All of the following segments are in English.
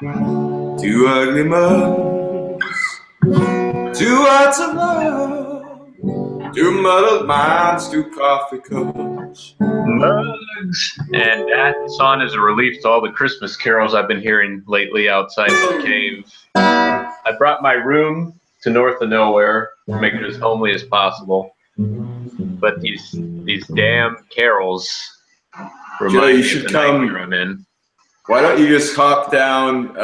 Two ugly mugs, two hearts of love, two muddled minds, two coffee cups. Mugs. And that song is a relief to all the Christmas carols I've been hearing lately outside the cave. I brought my room to North of Nowhere to make it as homely as possible. But these damn carols remind me of the nightmare I'm in. Why don't you just hop down,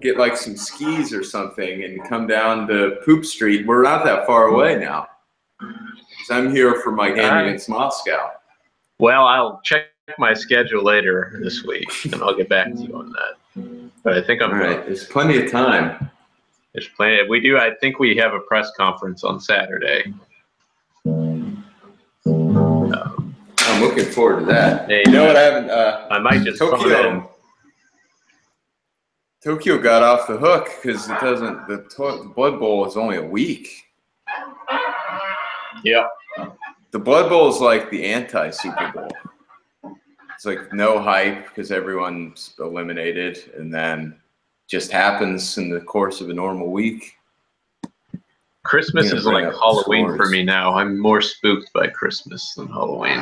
get like some skis or something, and come down to Poop Street? We're not that far away now. Because I'm here for my game against Moscow. Well, I'll check my schedule later this week, and I'll get back to you on that. But I think I'm all right. There's plenty of time. There's plenty. We do. I think we have a press conference on Saturday. I'm looking forward to that. Hey, you know what? I haven't. I might just Tokyo. Tokyo got off the hook because it doesn't. The Blood Bowl is only a week. Yep. The Blood Bowl is like the anti-Super Bowl. It's like no hype because everyone's eliminated, and then just happens in the course of a normal week. Christmas is like Halloween for me now. I'm more spooked by Christmas than Halloween.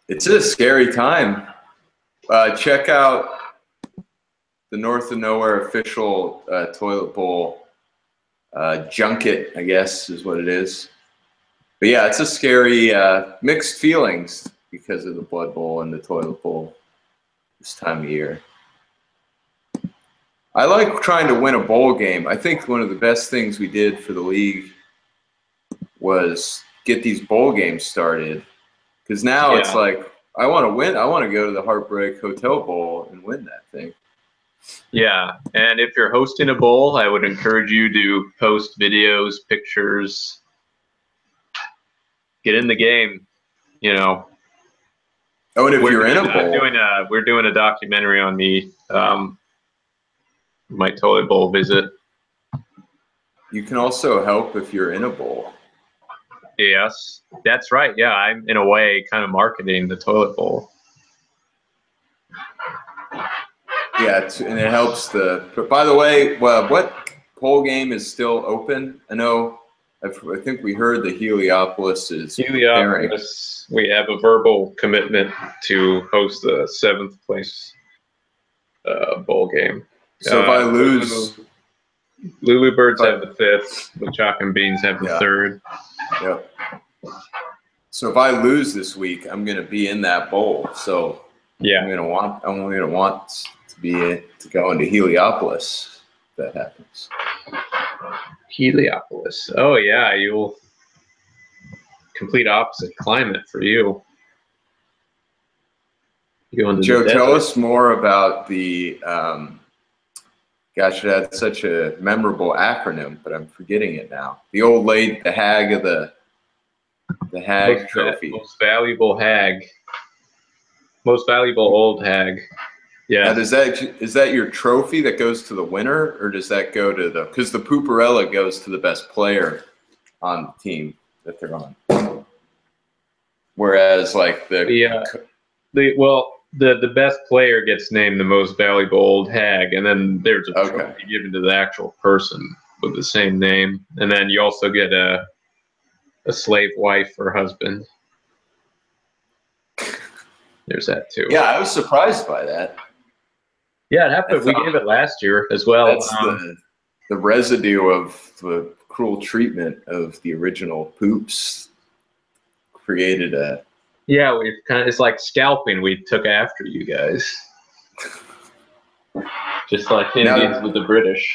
It's a scary time. Check out the North of Nowhere official toilet bowl junket, I guess is what it is. But yeah, it's a scary mixed feelings because of the Blood Bowl and the toilet bowl this time of year. I like trying to win a bowl game. I think one of the best things we did for the league was get these bowl games started. Because now it's like, I want to win. I want to go to the Heartbreak Hotel Bowl and win that thing. Yeah, and if you're hosting a bowl, I would encourage you to post videos, pictures, get in the game, you know. Oh, and if you're in a bowl. We're doing a documentary on me. My toilet bowl visit. You can also help if you're in a bowl. Yes, that's right. Yeah, I'm in a way kind of marketing the toilet bowl. Yeah, and it helps But by the way, what bowl game is still open? I know. I think we heard the Heliopolis is. Heliopolis. We have a verbal commitment to host the 7th place bowl game. So if I lose, Lulu Birds have the 5th. The Chalk and Beans have the 3rd. Yep. So if I lose this week, I'm going to be in that bowl. So yeah, I'm going to want to go into Heliopolis if that happens. Heliopolis. Oh yeah, you'll complete opposite climate for you. Joe, tell us more about the. Gosh, that's such a memorable acronym, but I'm forgetting it now. The old lady, the hag of the hag trophy. Most valuable hag. Most valuable old hag. Yeah. Now, is that your trophy that goes to the winner, or does that go to because the Pooperella goes to the best player on the team that they're on. Whereas like the best player gets named the most valuable old hag, and then there's a trophy given to the actual person with the same name, and then you also get a slave wife or husband. There's that too. Yeah, I was surprised by that. Yeah, it happened. We gave it last year as well. That's the residue of the cruel treatment of the original Poops created a. Yeah, it's like scalping. We took after you guys, just like Indians with the British.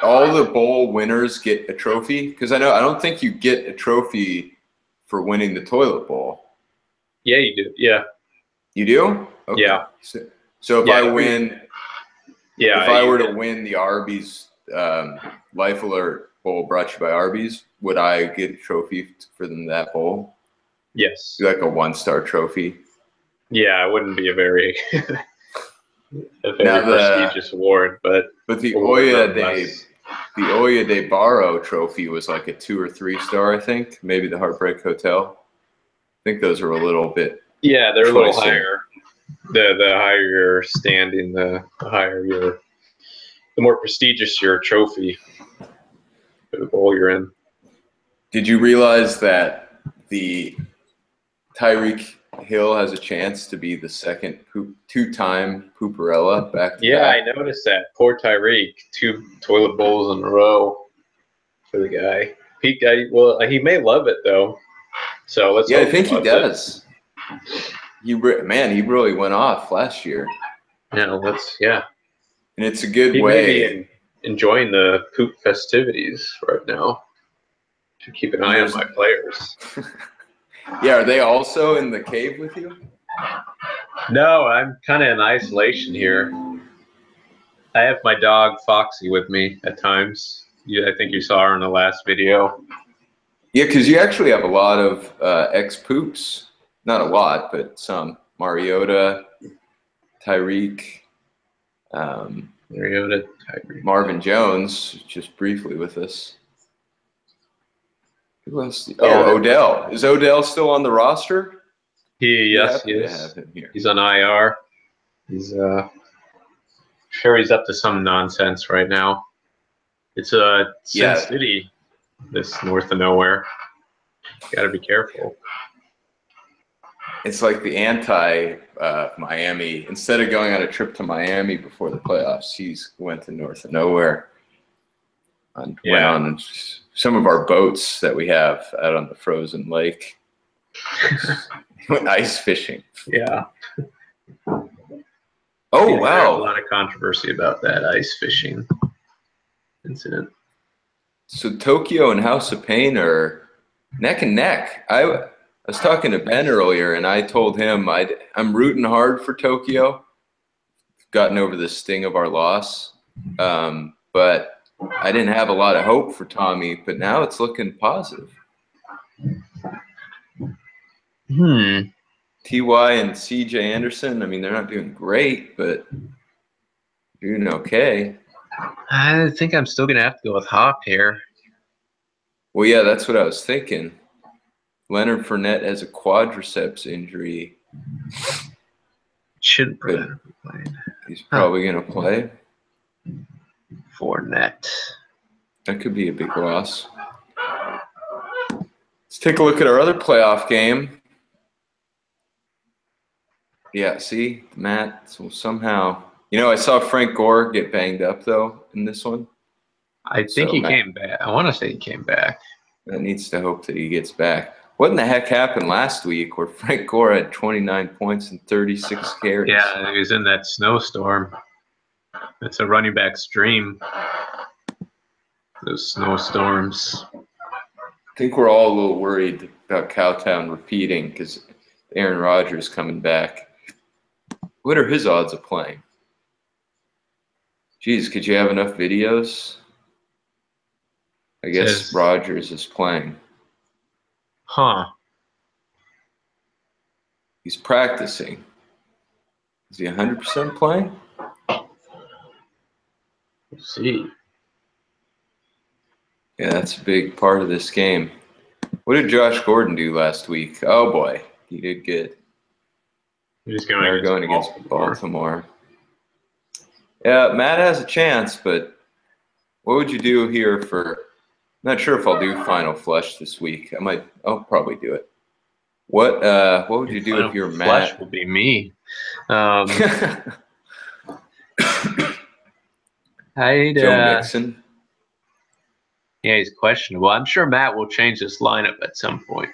All the bowl winners get a trophy? Because I don't think you get a trophy for winning the toilet bowl. Yeah, you do. Yeah. You do? Okay. Yeah. So if I win, if I were to win the Arby's Life Alert Bowl brought to you by Arby's, would I get a trophy for them that bowl? Yes. Like a 1-star trophy? Yeah, it wouldn't be a very prestigious award, but the Oya de Barro trophy was like a 2 or 3 star, I think. Maybe the Heartbreak Hotel. think those are a little bit. Yeah, they're a little choicer. higher. The higher your standing, the higher the more prestigious your trophy for the bowl you're in. Did you realize that the Tyreek Hill has a chance to be the second two-time Pooperella back-to-back? Yeah, I noticed that. Poor Tyreek, 2 toilet bowls in a row for the guy. He may love it though. So let's hope I think he loves does. He really went off last year. Yeah, And it's a good he way. may be enjoying the poop festivities right now. Should keep an eye on my players. Yeah, are they also in the cave with you? No, I'm kind of in isolation here. I have my dog Foxy with me at times. I think you saw her in the last video. Yeah, because you actually have a lot of ex-poops. Not a lot, but some. Mariota, Tyreek, Mariota, Tyreek. Marvin Jones, just briefly with us. Who else? Yeah, Odell. Is Odell still on the roster? Yes, he is. Have him here. He's on IR. He's sure he's up to some nonsense right now. It's Sin City, this north of nowhere. Got to be careful. It's like the anti-Miami. Instead of going on a trip to Miami before the playoffs, he's went to north of nowhere. And went on some of our boats that we have out on the frozen lake. Went ice fishing. Yeah. Oh, wow. There's a lot of controversy about that ice fishing incident. So Tokyo and House of Pain are neck and neck. I was talking to Ben earlier, and I told him I'm rooting hard for Tokyo. Gotten over the sting of our loss. But I didn't have a lot of hope for Tommy, but now it's looking positive. T.Y. and C.J. Anderson, I mean, they're not doing great, but doing okay. I think I'm still going to have to go with Hop here. Well, yeah, that's what I was thinking. Leonard Fournette has a quadriceps injury. Shouldn't prevent him from playing. He's probably going to play. Fournette. That could be a big loss. Let's take a look at our other playoff game. Yeah, see, Matt, so somehow. I saw Frank Gore get banged up, though, in this one. I think he came back. I want to say he came back. That needs to hope that he gets back. What in the heck happened last week where Frank Gore had 29 points and 36 carries? Yeah, he was in that snowstorm. It's a running back's dream. Those snowstorms. I think we're all a little worried about Cowtown repeating because Aaron Rodgers coming back. What are his odds of playing? Geez, could you have enough videos? I guess Rodgers is playing. Huh. He's practicing. Is he 100% playing? We'll see. Yeah, that's a big part of this game. What did Josh Gordon do last week? Oh, boy. He did good. He's going against Baltimore. Yeah, Matt has a chance, but what would you do here for... I'm not sure if I'll do Final Flush this week. I'll probably do it. What would you do if you're Matt? Flush will be me. Joe Mixon. Yeah, he's questionable. I'm sure Matt will change this lineup at some point.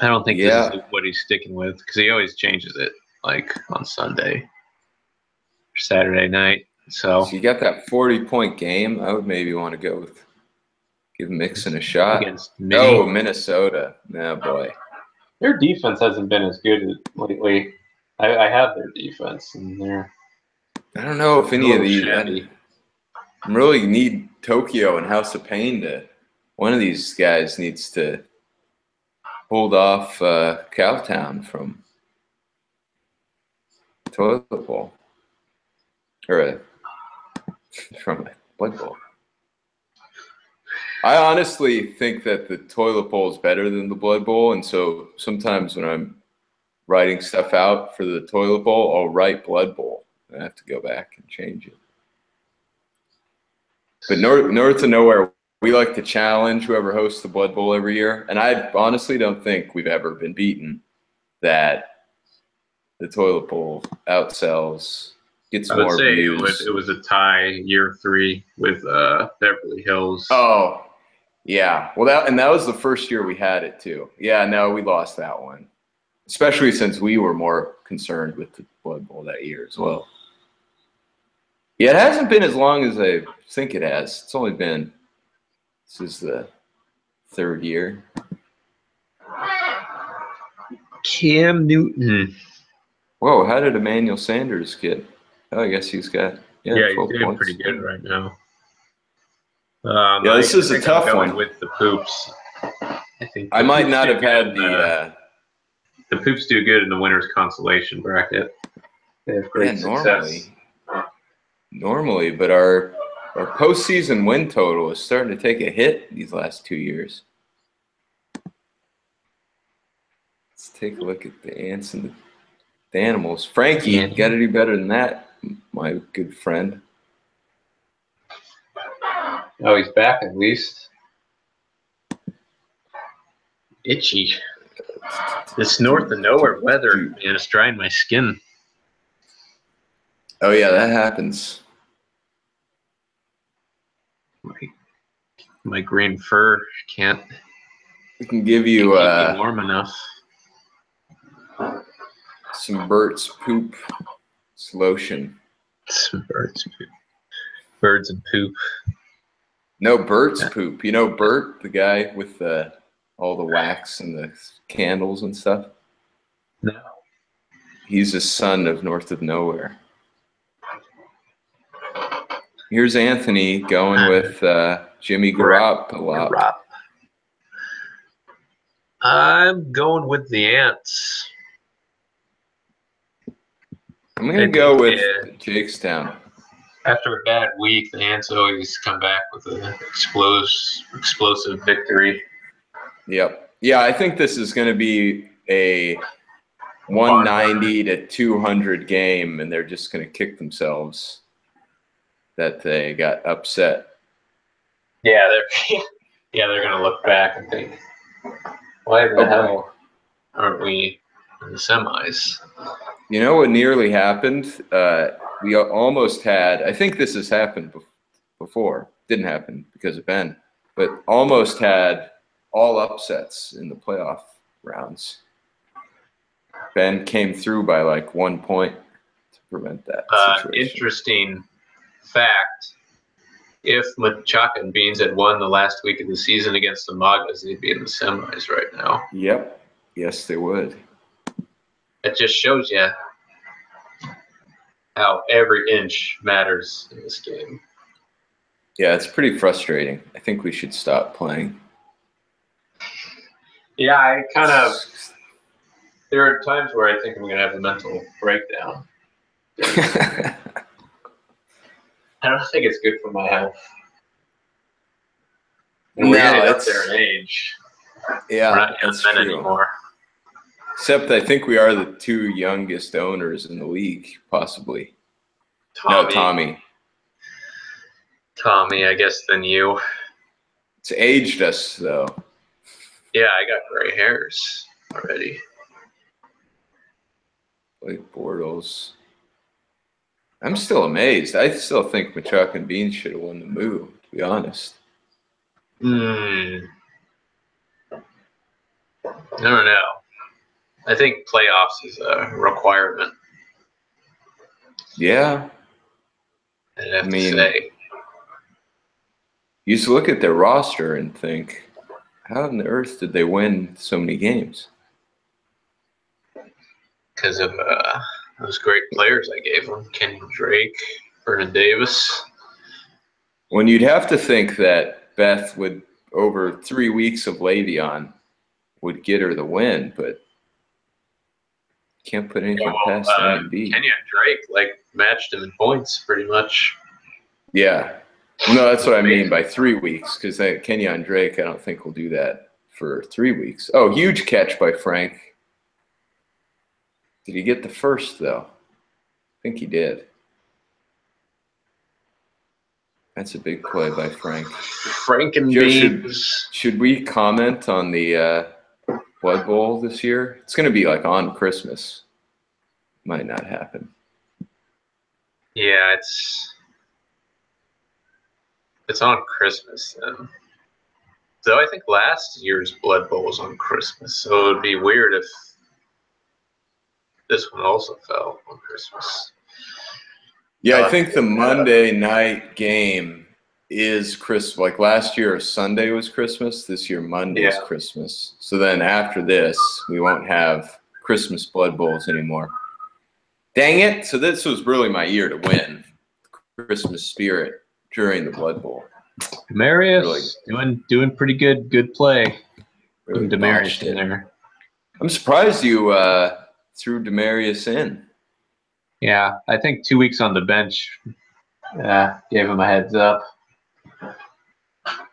I don't think this is what he's sticking with because he always changes it, like on Sunday or Saturday night. So you got that 40-point game. I would maybe want to go with give Mixon a shot. Against Minnesota. Oh, boy. Their defense hasn't been as good lately. I have their defense, and they're. I don't know if any of these. I really need Tokyo and House of Pain to. One of these guys needs to hold off Cowtown from toilet bowl or from a blood bowl. I honestly think that the toilet bowl is better than the blood bowl, and so sometimes when I'm writing stuff out for the toilet bowl, I'll write blood bowl. I have to go back and change it. But North of Nowhere, we like to challenge whoever hosts the blood bowl every year, and I honestly don't think we've ever been beaten. That the toilet bowl outsells, gets more views. It was a tie year 3 with Beverly Hills. Oh, yeah. Well, that was the first year we had it too. Yeah, no, we lost that one, especially since we were more concerned with the blood bowl that year as well. Yeah, it hasn't been as long as I think it has. It's only been, this is the 3rd year. Cam Newton. Whoa, how did Emmanuel Sanders get? Oh, I guess he's got, he's doing pretty good right now. Yeah, this is a tough one. With the Poops. I might not have had the Poops do good in the winner's consolation bracket. They have great success. Normally, but our postseason win total is starting to take a hit these last 2 years. Let's take a look at the ants and the animals. Frankie, got to do better than that, my good friend. Oh, he's back at least. Itchy. This North of Nowhere weather, man, it's drying my skin. Oh yeah, that happens. My green fur can't. We can give you warm enough. Some Burt's Poop lotion. Some Burt's Poop. Birds and poop. No, Burt's Poop. You know Bert, the guy with all the wax and the candles and stuff? No. He's a son of North of Nowhere. Here's Anthony going with Jimmy Garoppolo. I'm going with the ants. I'm going to go with Jakestown. After a bad week, the ants always come back with an explosive victory. Yep. Yeah, I think this is going to be a 190 to 200 game, and they're just going to kick themselves that they got upset. Yeah, they're going to look back and think, why the hell aren't we in the semis? You know what nearly happened? We almost had, I think this has happened before. Didn't happen because of Ben, but almost had all upsets in the playoff rounds. Ben came through by like 1 point to prevent that situation. Interesting fact. If Machaca and Beans had won the last week of the season against the Magas, they'd be in the semis right now. Yep. Yes, they would. It just shows you how every inch matters in this game. Yeah, it's pretty frustrating. I think we should stop playing. Yeah, I kind of. There are times where I think I'm going to have a mental breakdown. I don't think it's good for my health. And we're getting up there in age. Yeah, we're not young men anymore. Except I think we are the 2 youngest owners in the league, possibly. Tommy. Tommy, I guess, than you. It's aged us, though. Yeah, I got gray hairs already. Blake Bortles. I'm still amazed. I still think Machaca and Beans should have won the move, to be honest. I don't know. I think playoffs is a requirement. Yeah. I'd have to say. You just look at their roster and think, how on the earth did they win so many games? Because of those great players I gave them. Kenyon Drake, Vernon Davis. When you'd have to think that Beth would, over 3 weeks of Le'Veon, would get her the win, but can't put anything past M&B. Kenyon Drake matched him in points pretty much. Yeah. No, that's what I mean by 3 weeks, because Kenyon Drake, I don't think will do that for 3 weeks. Oh, huge catch by Frank. Did he get the first, though? I think he did. That's a big play by Frank. Frank and should we comment on the Blood Bowl this year? It's going to be like on Christmas. Might not happen. Yeah, it's on Christmas then. Though I think last year's Blood Bowl was on Christmas, so it would be weird if this one also fell on Christmas. Yeah, I think the Monday night game is Christmas. Like last year, Sunday was Christmas. This year, Monday is Christmas. So then after this, we won't have Christmas Blood Bowls anymore. Dang it. So this was really my year to win Christmas spirit during the Blood Bowl. Demarius doing pretty good. Good play. Really Demarius in there. I'm surprised you threw Demarius in. Yeah, I think 2 weeks on the bench gave him a heads up.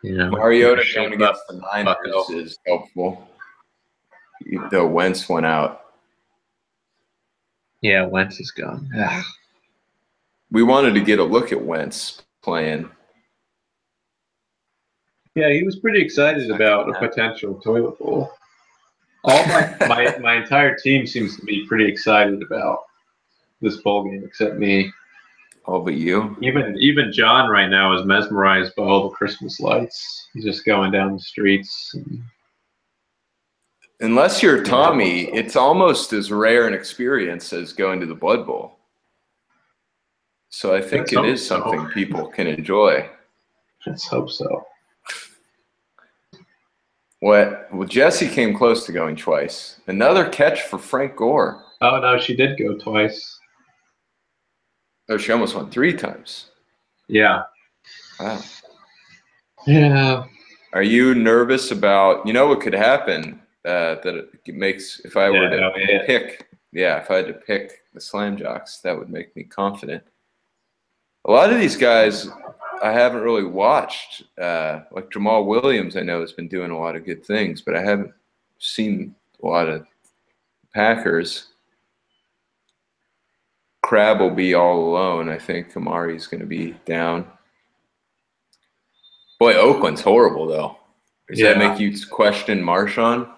You know, Mariota going against the Niners is helpful. Though Wentz went out. Yeah, Wentz is gone. We wanted to get a look at Wentz playing. Yeah, he was pretty excited about a potential toilet bowl. All my entire team seems to be pretty excited about this bowl game, except me. All but you. Even John right now is mesmerized by all the Christmas lights. He's just going down the streets. Unless you're Tommy, it's almost as rare an experience as going to the Blood Bowl. So I think it is something people can enjoy. Let's hope so. Well, Jesse came close to going twice. Another catch for Frank Gore. Oh, no, she did go twice. Oh, she almost won 3 times. Yeah. Wow. Yeah. Are you nervous about, what could happen that it makes, if I were to pick, if I had to pick the Slam Jocks, that would make me confident. A lot of these guys I haven't really watched. Like Jamal Williams, I know, has been doing a lot of good things, but I haven't seen a lot of Packers. Crab will be all alone. I think Amari's going to be down. Boy, Oakland's horrible, though. Does that make you question Marshawn?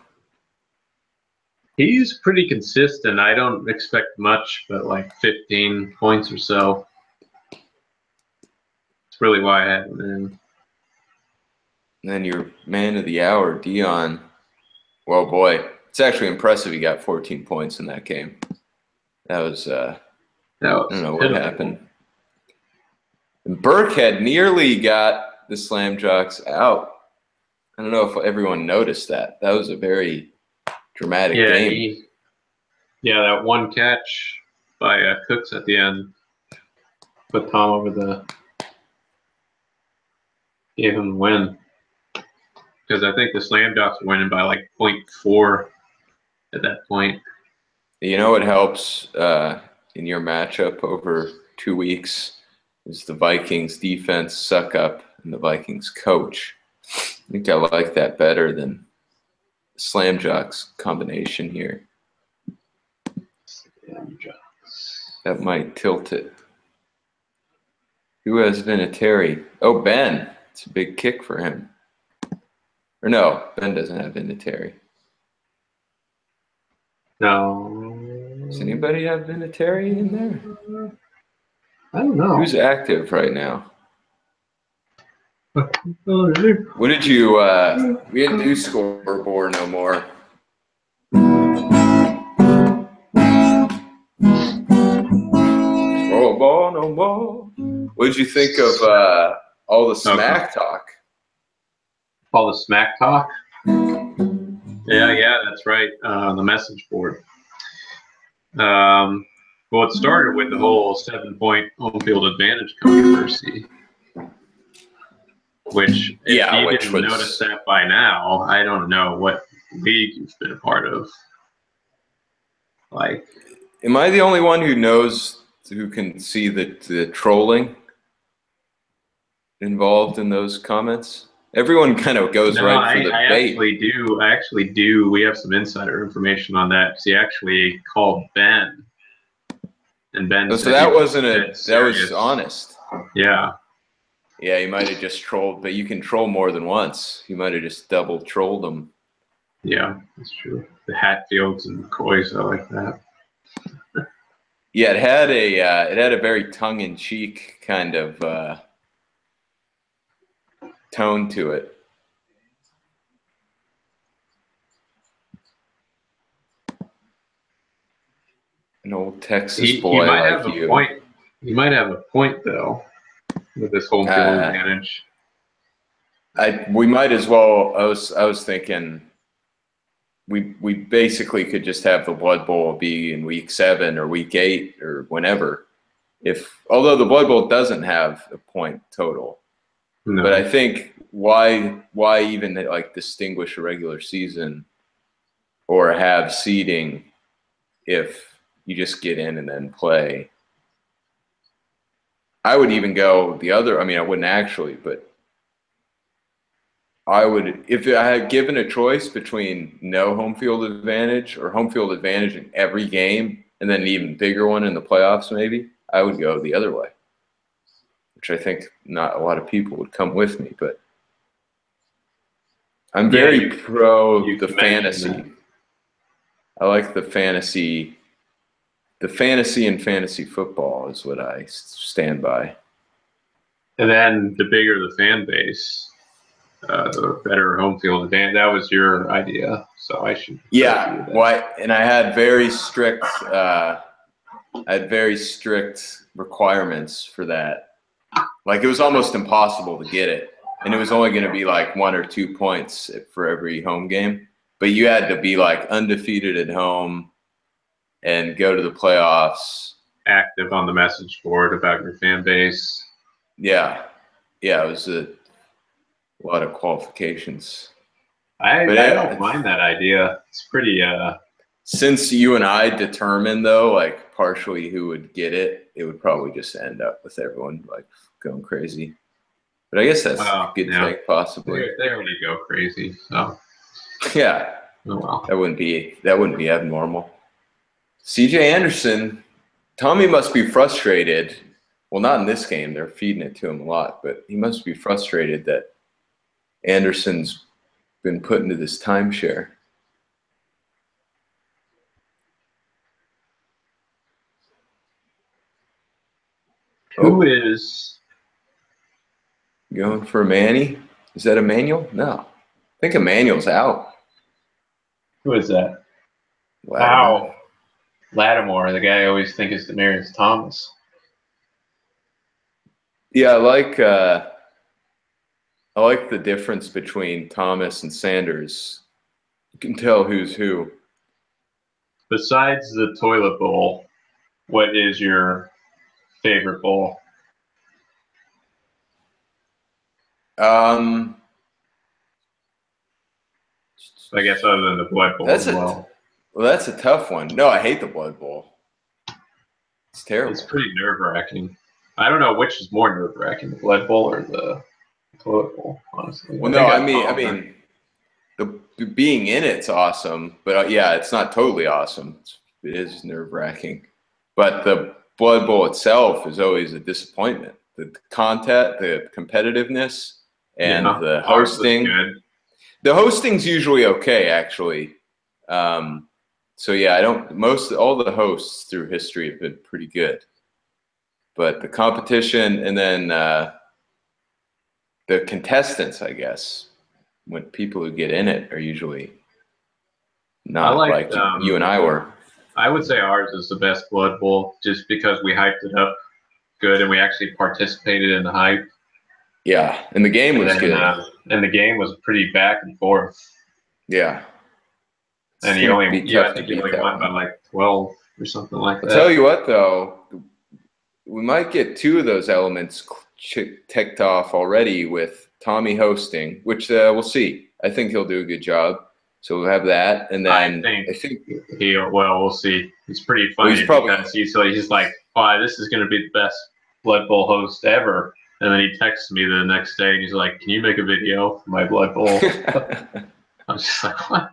He's pretty consistent. I don't expect much, but like 15 points or so. That's really why I had him in. And then your man of the hour, Dion. Well, boy, it's actually impressive he got 14 points in that game. That was I don't know what happened. And Burkhead nearly got the Slam Jocks out. I don't know if everyone noticed that. That was a very dramatic game. That one catch by Cooks at the end put Tom over gave him the win. Because I think the Slam Jocks were winning by like 0.4 at that point. You know what helps in your matchup over 2 weeks is the Vikings defense suck up and the Vikings coach. I think I like that better than Slam Jocks combination here. Slam Jocks. That might tilt it. Who has Vinatieri? Oh, Ben. It's a big kick for him. Or no, Ben doesn't have Vinatieri. No. Does anybody have Vinatieri in there? I don't know. Who's active right now? What did you, we didn't do scoreboard no more. Scoreboard no more. What did you think of all the smack talk? All the smack talk? Yeah, that's right. The message board. Well, it started with the whole 7-point home field advantage controversy. Which, if you didn't notice that by now, I don't know what league you've been a part of. Like, am I the only one who knows, who can see the trolling? involved in those comments? Everyone kind of goes No, right for the I bait. actually do. I actually do. We have some insider information on that. 'Cause he actually called Ben, and Ben So said that he was wasn't dead that was serious. honest. Yeah. Yeah, you might have just trolled, but you can troll more than once. You might have just double trolled them. Yeah, that's true. The Hatfields and McCoys are like that. Yeah, it had a very tongue-in-cheek kind of tone to it. An old Texas He boy might like have a you. point. He might have a point though with this home field advantage. We might as well. I was thinking we basically could just have the Blood Bowl be in week 7 or week 8 or whenever. Although the Blood Bowl doesn't have a point total, No. but I think why even like distinguish a regular season or have seeding if you just get in and then play. I would even go the other. I mean, I wouldn't actually, but I would, if I had given a choice between no home field advantage or home field advantage in every game and then an even bigger one in the playoffs, maybe, I would go the other way, which I think not a lot of people would come with me, but I'm very pro the fantasy. I like the fantasy. The fantasy and fantasy football is what I stand by. And then the bigger the fan base, the better home field advantage. That was your idea, so I should. Yeah, and I had very strict. I had very strict requirements for that. Like it was almost impossible to get it, and it was only going to be like 1 or 2 points for every home game. But you had to be like undefeated at home and go to the playoffs. Active on the message board about your fan base. Yeah, it was a lot of qualifications. I don't mind that idea. It's pretty. Since you and I determined though, like partially who would get it, it would probably just end up with everyone like going crazy. But I guess that's a good take, possibly. They already go crazy, so yeah. Oh, well. That wouldn't be abnormal. CJ Anderson, Tommy must be frustrated. Well, not in this game. They're feeding it to him a lot, but he must be frustrated that Anderson's been put into this timeshare. Who is going for Manny? Is that Emmanuel? No. I think Emmanuel's out. Who is that? Wow. Lattimore, the guy I always think is Demaryius Thomas. Yeah, I like the difference between Thomas and Sanders. You can tell who's who. Besides the toilet bowl, what is your favorite bowl? I guess other than the Blood Bowl as well. Well, that's a tough one. No, I hate the Blood Bowl. It's terrible. It's pretty nerve-wracking. I don't know which is more nerve-wracking, the Blood Bowl or the toilet bowl, honestly. Well, no, I mean, the being in it's awesome, but yeah, it's not totally awesome. It is nerve-wracking. But the Blood Bowl itself is always a disappointment. The content, the competitiveness, and the hosting. The hosting's usually okay, actually. So yeah, all the hosts through history have been pretty good. But the competition and then the contestants, I guess, when people who get in it are usually not like you and I were. I would say ours is the best Blood Bowl just because we hyped it up good and we actually participated in the hype. Yeah, and the game was good. And the game was pretty back and forth. Yeah. And I think you only won by like 12 or something like that. I'll tell you what, though, we might get 2 of those elements ticked off already with Tommy hosting, which we'll see. I think he'll do a good job. So we'll have that, and then I think we'll see. It's pretty funny because he's like, "Wow, this is going to be the best Blood Bowl host ever," And then he texts me the next day and he's like, "Can you make a video for my Blood Bowl?" I was just like, "What?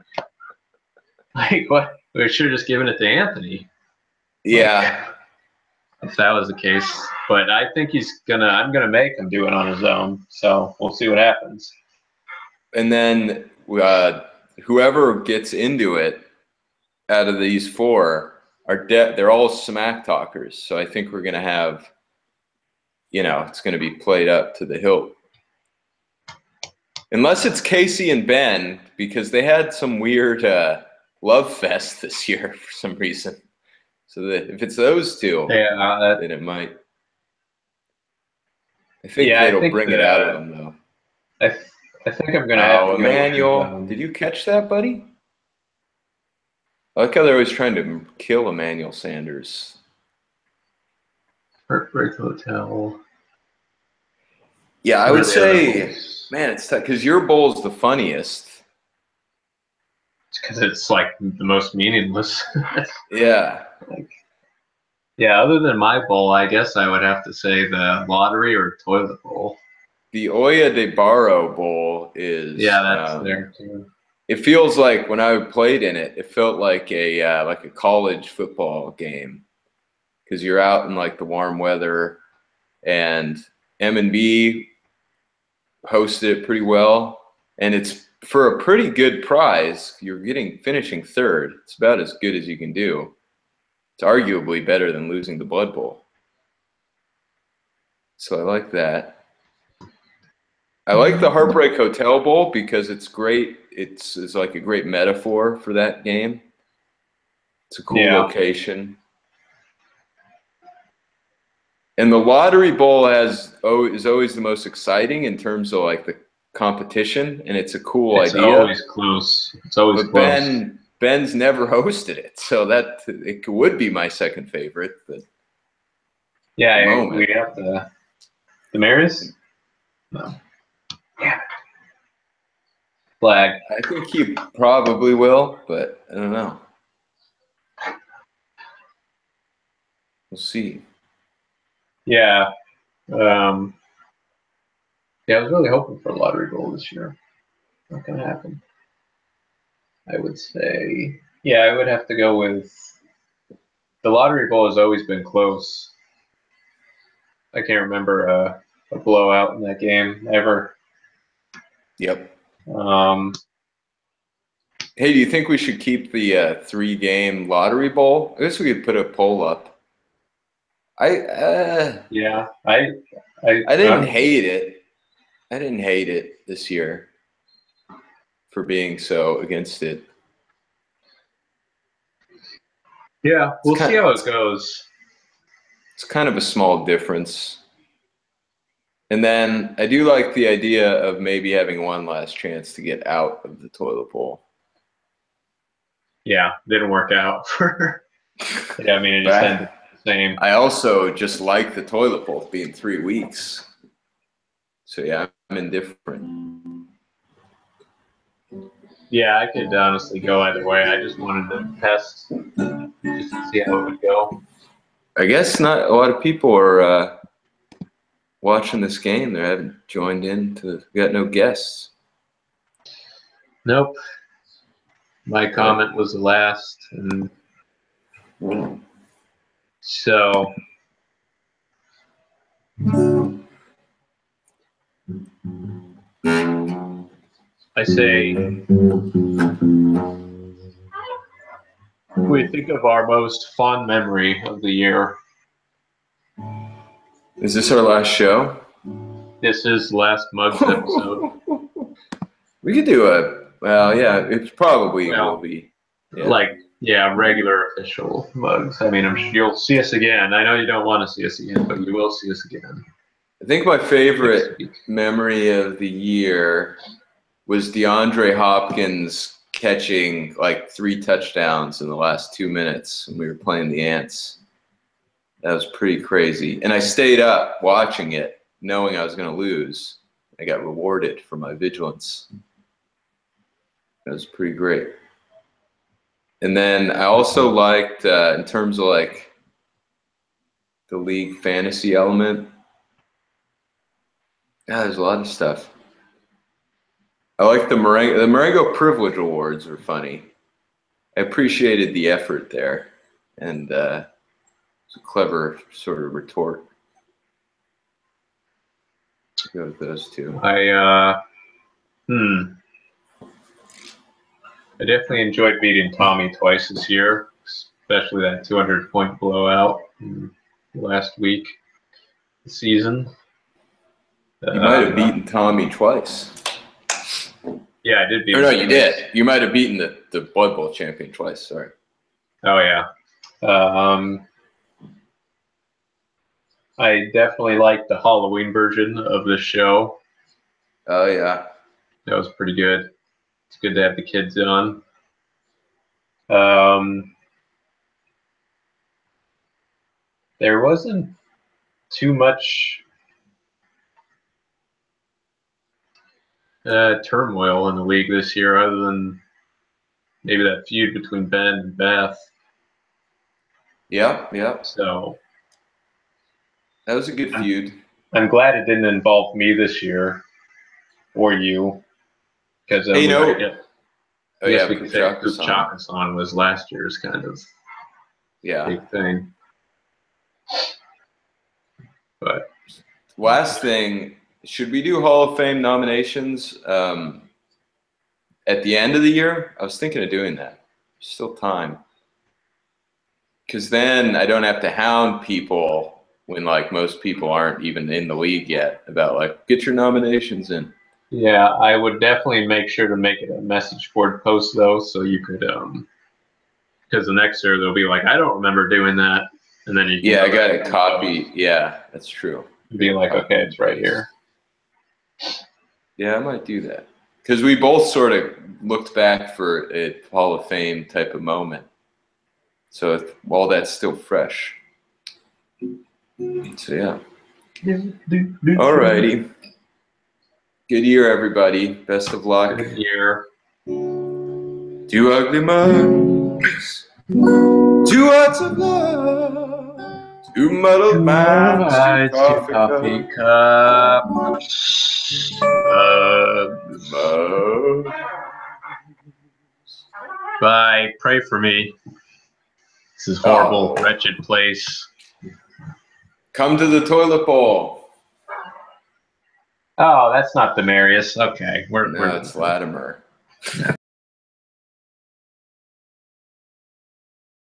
Like what? We should have just given it to Anthony." Yeah. Like, if that was the case, but I think I'm gonna make him do it on his own. So we'll see what happens. And then whoever gets into it out of these four they're all smack talkers. So I think we're gonna have, it's gonna be played up to the hilt. Unless it's Casey and Ben, because they had some weird love fest this year for some reason. So that if it's those two, then it might. I think it'll bring it out of them, though. I think I'm going to have to Emmanuel, did you catch that, buddy? I like how they're always trying to kill Emmanuel Sanders. Heartbreak Hotel. Yeah, I would say, man, it's tough because your bowl's the funniest. It's because it's like the most meaningless. Yeah. Yeah, other than my bowl, I guess I would have to say the lottery or toilet bowl. The Oya de Barro Bowl is. Yeah, that's there too. It feels like when I played in it, it felt like a college football game because you're out in like the warm weather, and M&B hosted it pretty well, and it's for a pretty good prize. You're finishing third. It's about as good as you can do. It's arguably better than losing the Blood Bowl. So I like that. I like the Heartbreak Hotel Bowl because it's great. It's like a great metaphor for that game. It's a cool location. And the Lottery Bowl is always the most exciting in terms of like the competition, and it's a cool idea. It's always close. It's always close. Ben's never hosted it, so that it would be my second favorite. But yeah, we have the Maris. No. Yeah. Flag. I think he probably will, but I don't know. We'll see. Yeah. Yeah, I was really hoping for a Lottery Bowl this year. Not gonna happen. I would say, yeah, I would have to go with the Lottery Bowl has always been close. I can't remember a blowout in that game ever. Yep. Hey, do you think we should keep the 3-game Lottery Bowl? I guess we could put a poll up. I didn't hate it. I didn't hate it this year for being so against it. Yeah, we'll see how it goes. It's kind of a small difference. And then I do like the idea of maybe having one last chance to get out of the toilet bowl. Yeah, didn't work out for. Yeah, I mean, it just ended the same. I also just like the toilet bowl being 3 weeks. So yeah, I'm indifferent. Yeah, I could honestly go either way. I just wanted to test just to see how it would go. I guess not a lot of people are watching this game. They haven't joined in. We got no guests. Nope. My comment was the last, and so I say we think of our most fond memory of the year. Is this our last show? This is last Mugs episode. We could do it probably will be. Yeah. Regular official Mugs. I mean, I'm sure you'll see us again. I know you don't want to see us again, but you will see us again. I think my favorite memory of the year was DeAndre Hopkins catching like 3 touchdowns in the last 2 minutes when we were playing the Ants. That was pretty crazy. And I stayed up watching it, knowing I was going to lose. I got rewarded for my vigilance. That was pretty great. And then I also liked, in terms of like the league fantasy element, Yeah, there's a lot of stuff. I like the Marengo. The Marengo Privilege Awards are funny. I appreciated the effort there, and it's a clever sort of retort. Let's go with those two. I definitely enjoyed beating Tommy twice this year, especially that 200-point blowout last week of the season. You might have beaten Tommy twice. Yeah, I did beat him. No, you did. You might have beaten the Blood Bowl champion twice. Sorry. Oh, yeah. I definitely liked the Halloween version of this show. Oh, yeah. That was pretty good. It's good to have the kids on. There wasn't too much turmoil in the league this year, other than maybe that feud between Ben and Beth. Yeah. So that was a good feud. I'm glad it didn't involve me this year, or you, because hey, I guess we could say Chaka-san was last year's kind of big thing. But last thing, should we do Hall of Fame nominations at the end of the year? I was thinking of doing that. There's still time. Because then I don't have to hound people when like most people aren't even in the league yet about like, get your nominations in. Yeah, I would definitely make sure to make it a message board post though, so you could because the next year they'll be like, I don't remember doing that, and then you can I got to copy. Yeah, that's true. Be like, okay, it's right here. Yeah, I might do that because we both sort of looked back for a Hall of Fame type of moment, so all that's still fresh. So yeah. Alrighty. Good year, everybody. Best of luck. Good year. Two ugly mugs, two hearts of love, two muddled minds, two coffee cups. Bye. Pray for me. This is horrible, wretched place. Come to the toilet bowl. Oh, that's not Demarius. Okay, it's Latimer.